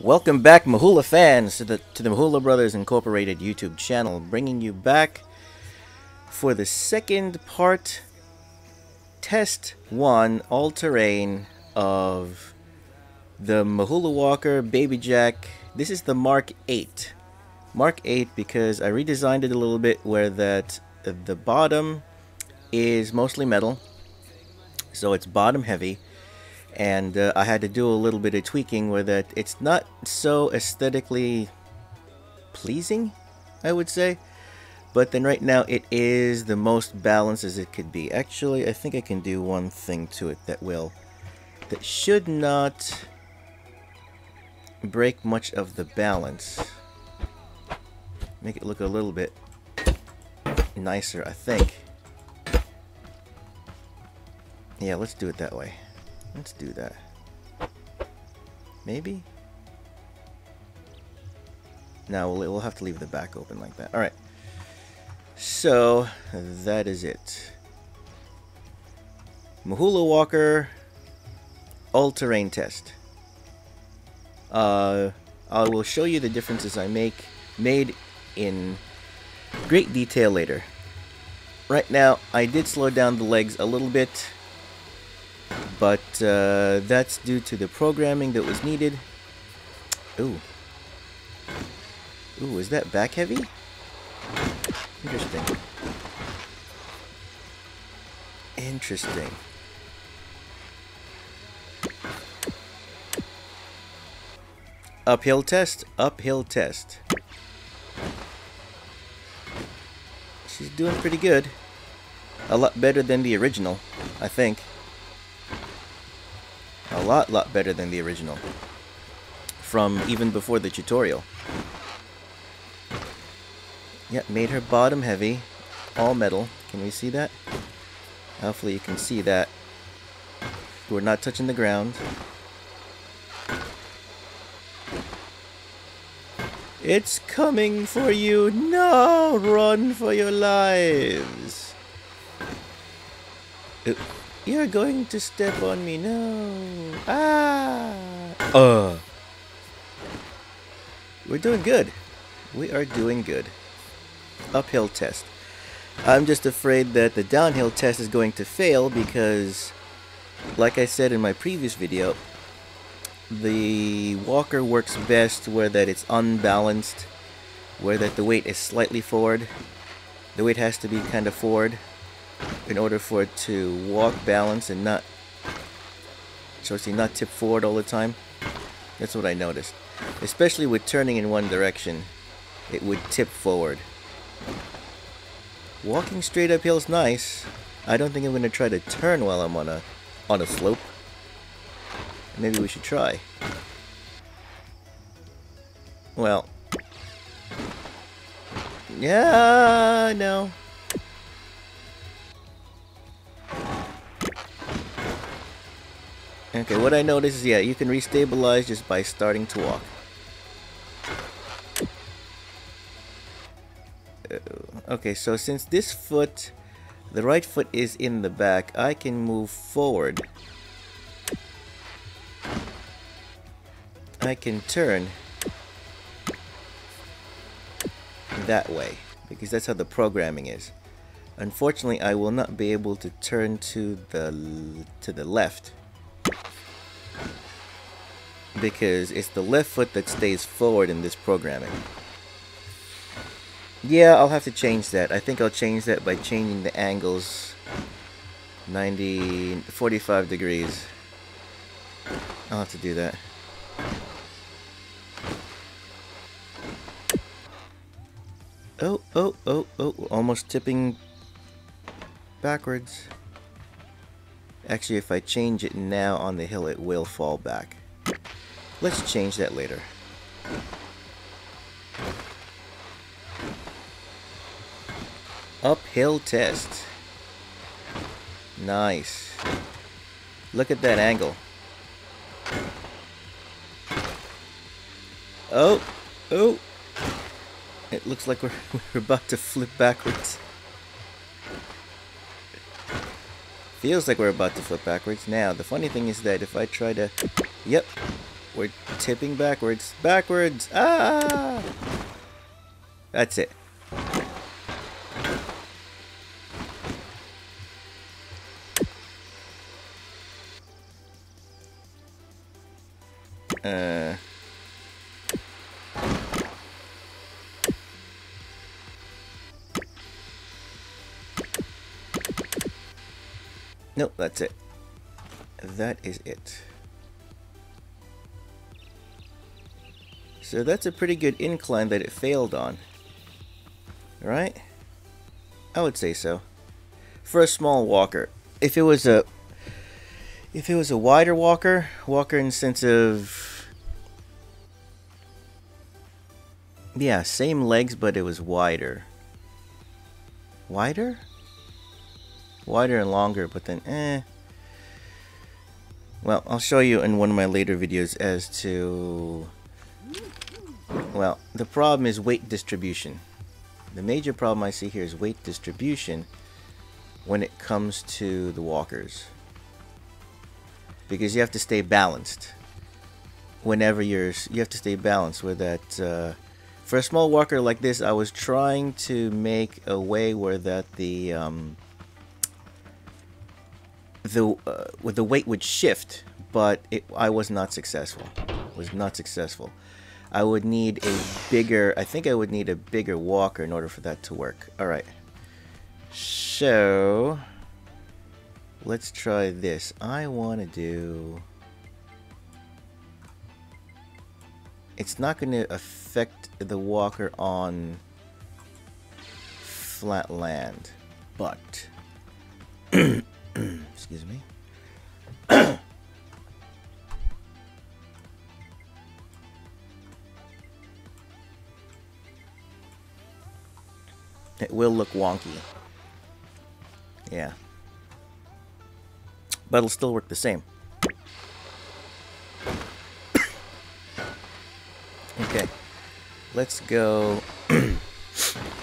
Welcome back, Mahula fans, to the Mahula Brothers Incorporated YouTube channel, bringing you back for the second part, Test 1 all-terrain of the Mahula Walker Baby Jack. This is the Mark 8. Mark 8 because I redesigned it a little bit where that the bottom is mostly metal, so it's bottom heavy. And I had to do a little bit of tweaking where that it's not so aesthetically pleasing, I would say. But then right now it is the most balanced as it could be. Actually, I think I can do one thing to it that should not break much of the balance. Make it look a little bit nicer, I think. Yeah, let's do it that way. Let's do that. Maybe? No, we'll have to leave the back open like that. Alright. So, that is it. Mahula Walker all-terrain test. I will show you the differences I made in great detail later. Right now, I did slow down the legs a little bit, but that's due to the programming that was needed. Ooh, is that back heavy? Interesting. Interesting. Uphill test, uphill test. She's doing pretty good. A lot better than the original, I think. A lot better than the original. From even before the tutorial. Yep, made her bottom heavy. All metal. Can we see that? Hopefully you can see that. We're not touching the ground. It's coming for you! No! Run for your lives! You're going to step on me, no! Ah! We're doing good. We are doing good. Uphill test. I'm just afraid that the downhill test is going to fail because, like I said in my previous video, the walker works best where that it's unbalanced, where that the weight is slightly forward. The weight has to be kind of forward in order for it to walk balance and not tip forward all the time. That's what I noticed. Especially with turning in one direction, it would tip forward. Walking straight uphill is nice. I don't think I'm going to try to turn while I'm on a slope. Maybe we should try. Well, yeah, no. Okay, what I noticed is, yeah, you can restabilize just by starting to walk. Okay, so since this foot, the right foot is in the back, I can move forward. I can turn that way, because that's how the programming is. Unfortunately, I will not be able to turn to the left, because it's the left foot that stays forward in this programming. Yeah, I'll have to change that. I think I'll change that by changing the angles 45 degrees. I'll have to do that. Oh, almost tipping backwards. Actually, if I change it now on the hill, it will fall back. Let's change that later. Uphill test. Nice. Look at that angle. Oh. It looks like we're about to flip backwards. Feels like we're about to flip backwards. Now, the funny thing is that if I try to... Yep. We're tipping backwards. Backwards! Ah! That's it. Nope, that's it. That is it. So that's a pretty good incline that it failed on. Right? I would say so. For a small walker. If it was a wider walker in the sense of, yeah, same legs but it was wider. Wider? Wider and longer, but then well, I'll show you in one of my later videos as to, well, the problem is weight distribution. The major problem I see here is weight distribution when it comes to the walkers, because you have to stay balanced whenever you have to stay balanced with that. For a small walker like this, I was trying to make a way where that the weight would shift, but I was not successful. I would need a bigger, I think I would need a bigger walker in order for that to work. Alright. So, let's try this. I want to do... It's not going to affect the walker on flat land, but... Excuse me. It will look wonky. Yeah. But it'll still work the same. Okay. Let's go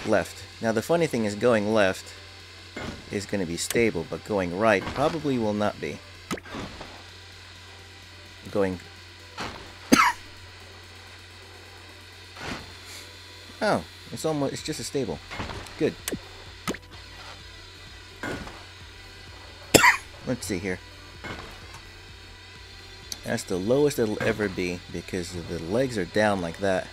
left. Now the funny thing is going left is going to be stable, but going right probably will not be. Going... Oh, it's just as stable. Good. Let's see here. That's the lowest it'll ever be because the legs are down like that.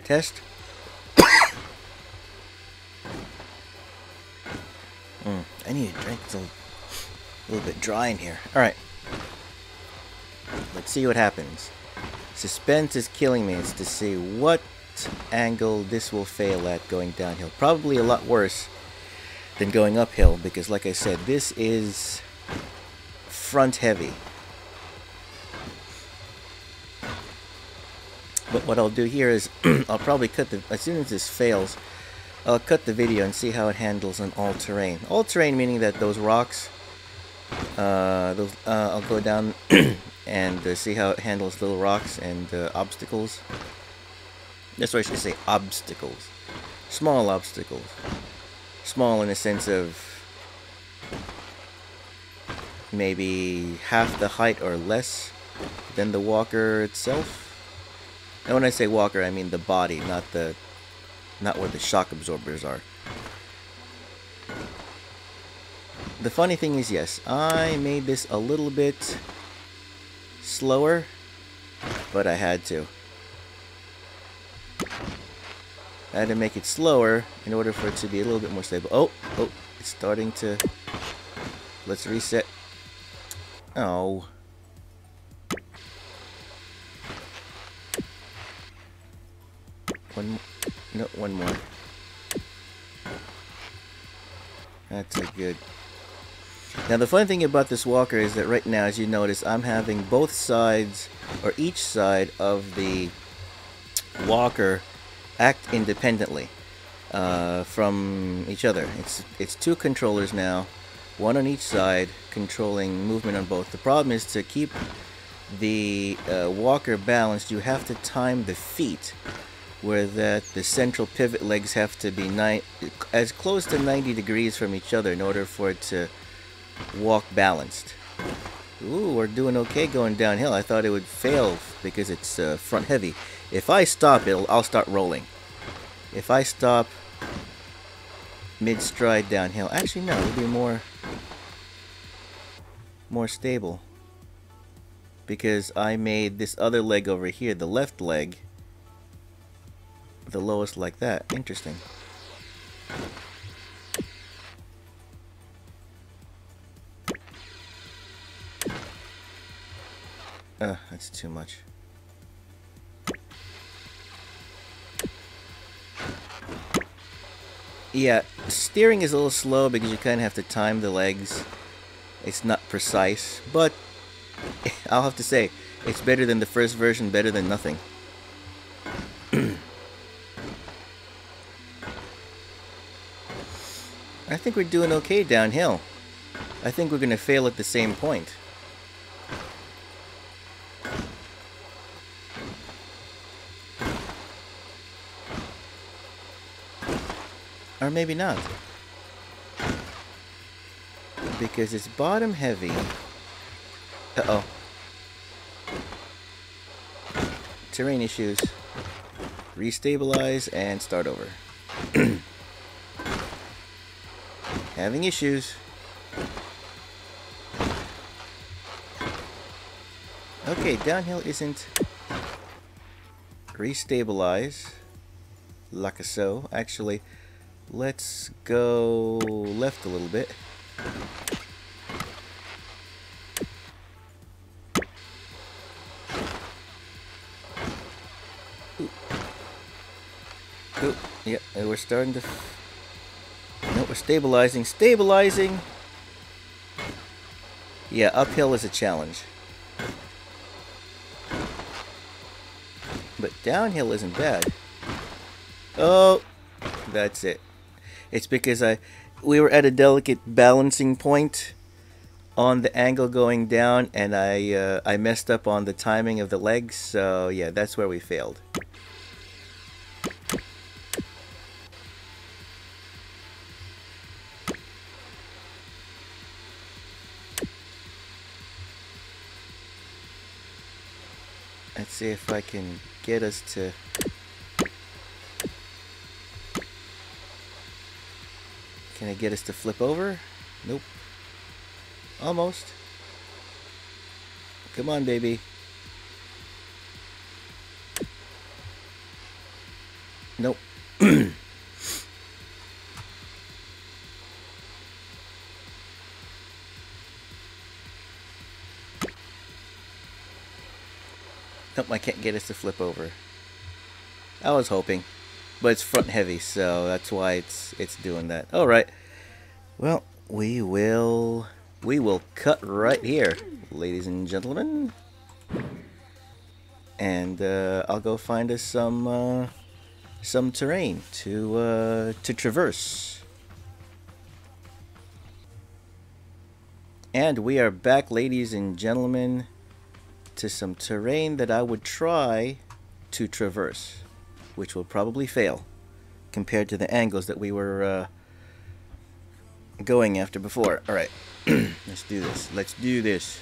Test. I need a drink. It's a little bit dry in here. Alright. Let's see what happens. Suspense is killing me. It's to see what angle this will fail at going downhill. Probably a lot worse than going uphill because, like I said, this is front heavy. But what I'll do here is I'll probably cut as soon as this fails, I'll cut the video and see how it handles on all terrain. All terrain meaning that those rocks, I'll go down and see how it handles little rocks and obstacles. That's what I should say, obstacles. Small obstacles. Small in the sense of maybe half the height or less than the walker itself. And when I say walker, I mean the body, not where the shock absorbers are. The funny thing is, yes, I made this a little bit slower, but I had to. I had to make it slower in order for it to be a little bit more stable. Oh, it's starting to... Let's reset. Oh. One more. No, one more. That's a good... Now the funny thing about this walker is that right now, as you notice, I'm having both sides, or each side of the walker act independently from each other. It's two controllers now, one on each side, controlling movement on both. The problem is to keep the walker balanced, you have to time the feet where the central pivot legs have to be as close to 90 degrees from each other in order for it to walk balanced. Ooh, we're doing okay going downhill. I thought it would fail because it's front heavy. If I stop, I'll start rolling. If I stop mid-stride downhill, actually no, it'll be more stable. Because I made this other leg over here, the left leg, the lowest like that. Interesting. That's too much. Yeah, steering is a little slow because you kind of have to time the legs. It's not precise, but I'll have to say, it's better than the first version, better than nothing. I think we're doing okay downhill. I think we're going to fail at the same point. Or maybe not. Because it's bottom heavy. Uh-oh. Terrain issues. Restabilize and start over. Having issues. Okay, downhill isn't. Restabilize. Like so. Actually, let's go left a little bit. Ooh, yep, we're starting to... No, we're stabilizing. Stabilizing! Yeah, uphill is a challenge. But downhill isn't bad. Oh! That's it. It's because we were at a delicate balancing point on the angle going down, and I messed up on the timing of the legs, so yeah, that's where we failed. Let's see if I can get us to... Can I get us to flip over? Nope. Almost. Come on, baby. Nope. Nope, I can't get us to flip over. I was hoping. But it's front heavy, so that's why it's doing that. Alright. Well, we will cut right here, ladies and gentlemen. And I'll go find us some terrain to traverse. And we are back, ladies and gentlemen, to some terrain that I would try to traverse, which will probably fail compared to the angles that we were going after before. Alright, let's do this. Let's do this.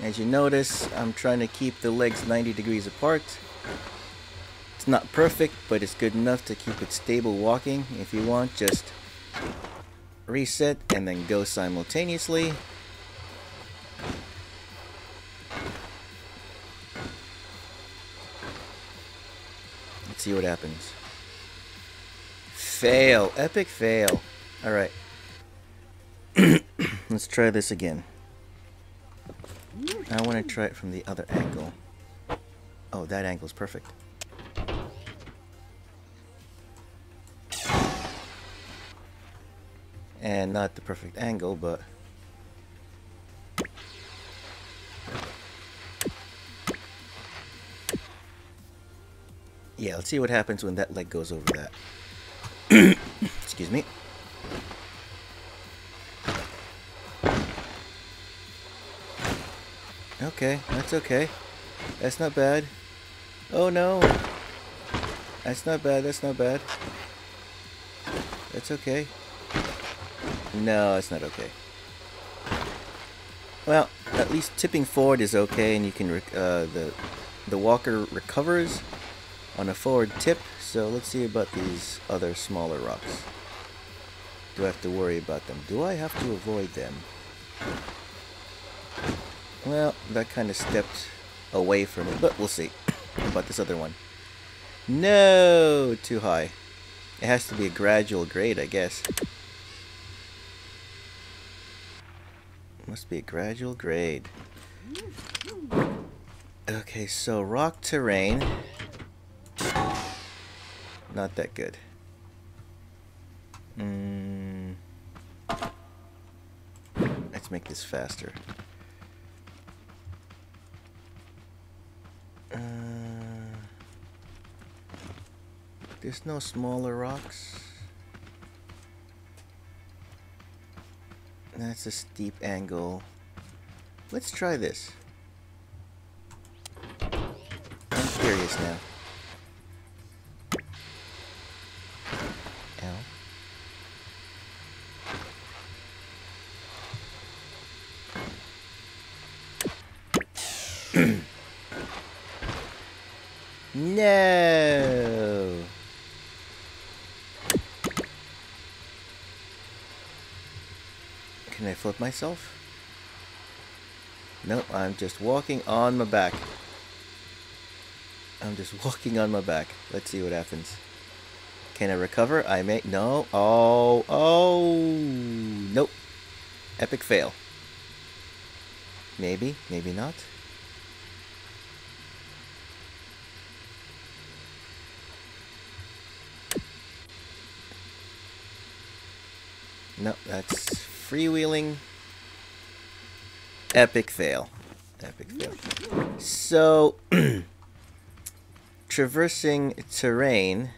As you notice, I'm trying to keep the legs 90 degrees apart. It's not perfect, but it's good enough to keep it stable walking. If you want, just reset and then go simultaneously. Let's see what happens. Fail. Epic fail. Alright. Let's try this again. I want to try it from the other angle. Oh, that angle's perfect. And not the perfect angle, but... Yeah, let's see what happens when that leg goes over that. Excuse me. Okay, that's okay. That's not bad. Oh no. That's not bad, that's not bad. That's okay. No, it's not okay. Well, at least tipping forward is okay, and you can the walker recovers on a forward tip. So let's see about these other smaller rocks. Do I have to worry about them? Do I have to avoid them? Well, that kind of stepped away from it, but we'll see. How about this other one? No, too high. It has to be a gradual grade, I guess. Must be a gradual grade. Okay, so rock terrain. Not that good. Let's make this faster. There's no smaller rocks. That's a steep angle. Let's try this. I'm curious now. Ow. No. Can I flip myself? Nope, I'm just walking on my back. I'm just walking on my back. Let's see what happens. Can I recover? I may. No. Oh. Nope. Epic fail. Maybe. Maybe not. No, that's freewheeling. Epic fail. Epic fail. So, traversing terrain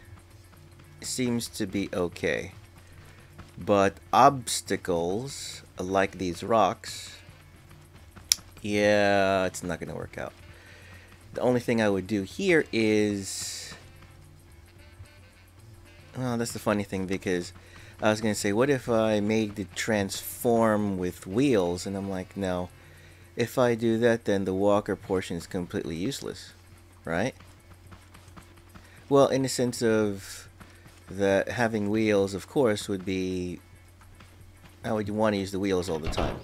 seems to be okay. But obstacles, like these rocks, yeah, it's not going to work out. The only thing I would do here is... Well, that's the funny thing, because I was going to say, what if I made it transform with wheels? And I'm like, no. If I do that, then the walker portion is completely useless, right? Well, in the sense of that having wheels, of course, would be... I would want to use the wheels all the time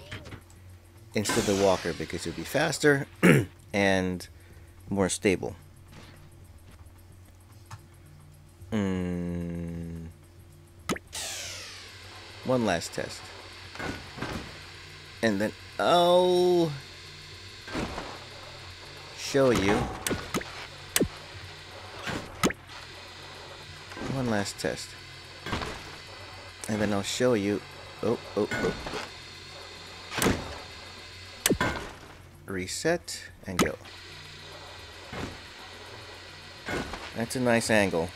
instead of the walker, because it would be faster and more stable. One last test. And then I'll show you. One last test. And then I'll show you. Oh. Reset and go. That's a nice angle.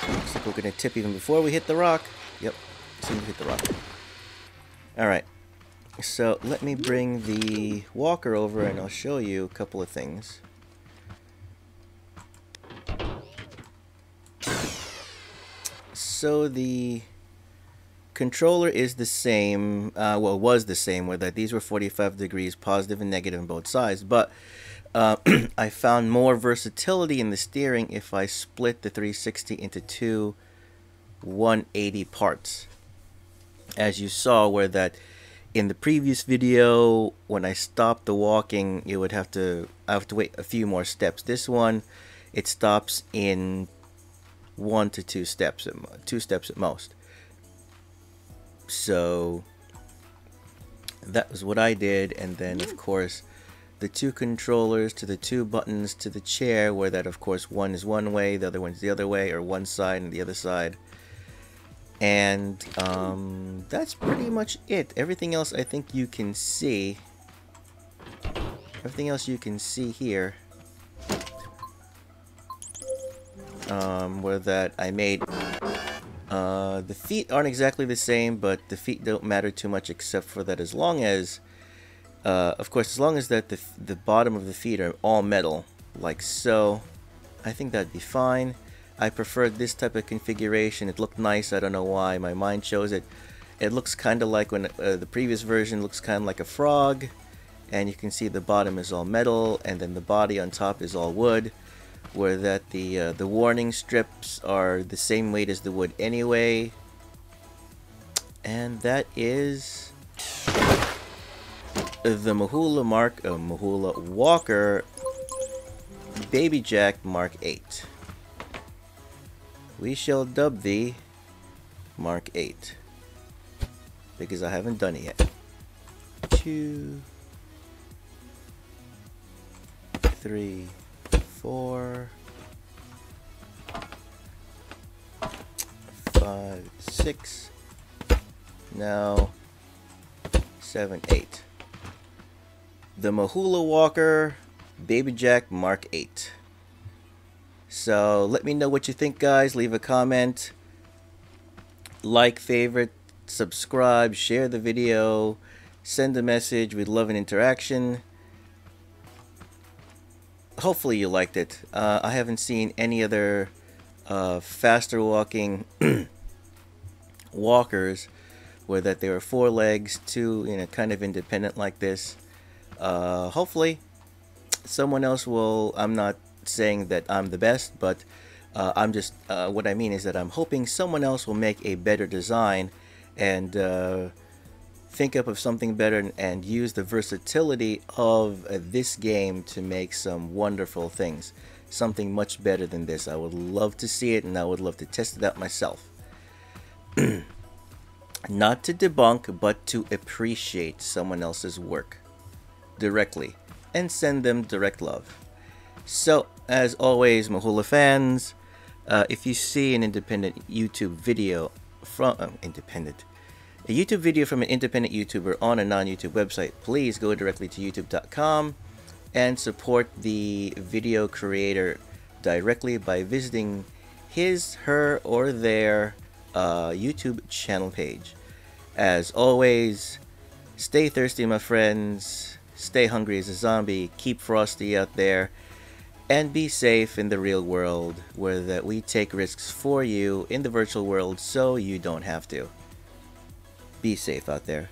Looks like we're going to tip even before we hit the rock. Yep, seem to hit the rock. Alright, so let me bring the walker over and I'll show you a couple of things. So the controller is the same, well, was the same, where that these were 45 degrees, positive and negative on both sides, but I found more versatility in the steering if I split the 360 into two 180 parts. As you saw, where that in the previous video, when I stopped the walking, I have to wait a few more steps. This one, it stops in 1 to 2 steps, 2 steps at most. So that was what I did, and then of course the two controllers to the two buttons to the chair, where that of course one is one way, the other one's the other way, or one side and the other side. And that's pretty much it. Everything else I think you can see. Everything else you can see here. Where that I made. The feet aren't exactly the same, but the feet don't matter too much, except for that as long as, of course, as long as that the bottom of the feet are all metal, like so, I think that'd be fine. I preferred this type of configuration. It looked nice. I don't know why. My mind chose it. It looks kind of like when the previous version looks kind of like a frog, and you can see the bottom is all metal, and then the body on top is all wood. Where that the warning strips are the same weight as the wood anyway. And that is the Mahula Walker Baby Jack Mark 8. We shall dub thee Mark 8 because I haven't done it yet. 2, 3, 4, 5, 6, now 7, 8. The Mahula Walker Baby Jack Mark 8. So let me know what you think, guys. Leave a comment, like, favorite, subscribe, share the video, send a message. We'd love an interaction. Hopefully you liked it. I haven't seen any other faster walking walkers where that there are 4 legs, 2 kind of independent like this. Hopefully someone else will. I'm not saying that I'm the best, but I'm just what I mean is that I'm hoping someone else will make a better design and think up of something better and use the versatility of this game to make some wonderful things. Something much better than this. I would love to see it, and I would love to test it out myself. Not to debunk, but to appreciate someone else's work directly and send them direct love. So, as always, Mahula fans, if you see an independent YouTube video from a YouTube video from an independent YouTuber on a non-YouTube website, please go directly to youtube.com and support the video creator directly by visiting his, her, or their YouTube channel page. As always, stay thirsty, my friends. Stay hungry as a zombie. Keep frosty out there. And be safe in the real world, where that we take risks for you in the virtual world so you don't have to. Be safe out there.